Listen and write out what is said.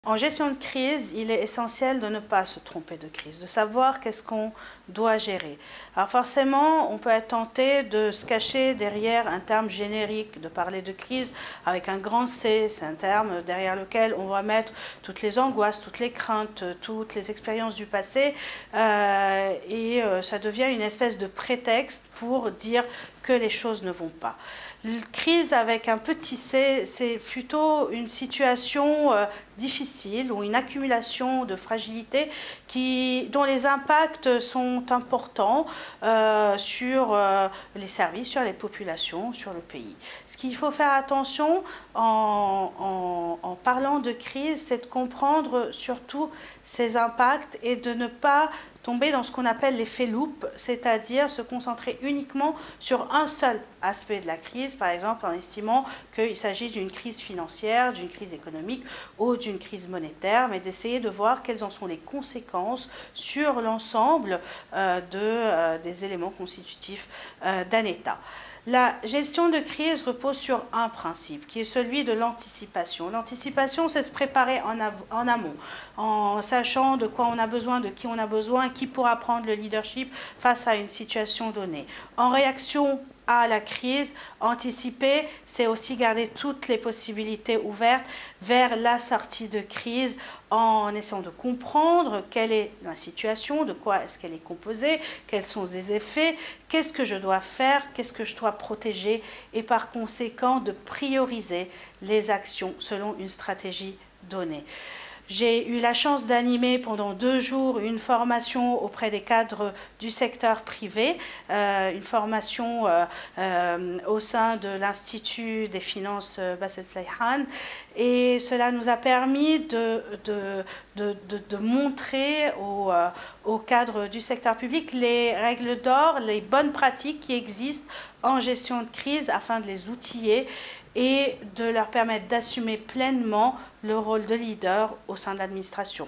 En gestion de crise, il est essentiel de ne pas se tromper de crise, de savoir qu'est-ce qu'on doit gérer. Alors forcément, on peut être tenté de se cacher derrière un terme générique, de parler de crise avec un grand C, c'est un terme derrière lequel on va mettre toutes les angoisses, toutes les craintes, toutes les expériences du passé, et ça devient une espèce de prétexte pour dire que les choses ne vont pas. Crise avec un petit c, c'est plutôt une situation difficile ou une accumulation de fragilité dont les impacts sont importants sur les services, sur les populations, sur le pays. Ce qu'il faut faire attention en parlant de crise, c'est de comprendre surtout ces impacts et de ne pas tomber dans ce qu'on appelle l'effet loupe, c'est-à-dire se concentrer uniquement sur un seul aspect de la crise, par exemple en estimant qu'il s'agit d'une crise financière, d'une crise économique ou d'une crise monétaire, mais d'essayer de voir quelles en sont les conséquences sur l'ensemble des éléments constitutifs d'un État. La gestion de crise repose sur un principe, qui est celui de l'anticipation. L'anticipation, c'est se préparer en amont, en sachant de quoi on a besoin, de qui on a besoin, qui pourra prendre le leadership face à une situation donnée. En réaction à la crise, anticiper, c'est aussi garder toutes les possibilités ouvertes vers la sortie de crise en essayant de comprendre quelle est la situation, de quoi est-ce qu'elle est composée, quels sont ses effets, qu'est-ce que je dois faire, qu'est-ce que je dois protéger et par conséquent de prioriser les actions selon une stratégie donnée. J'ai eu la chance d'animer pendant 2 jours une formation auprès des cadres du secteur privé, une formation au sein de l'Institut des finances Bassel Fleihan, et cela nous a permis de montrer aux cadres du secteur public les règles d'or, les bonnes pratiques qui existent en gestion de crise afin de les outiller et de leur permettre d'assumer pleinement le rôle de leader au sein de l'administration.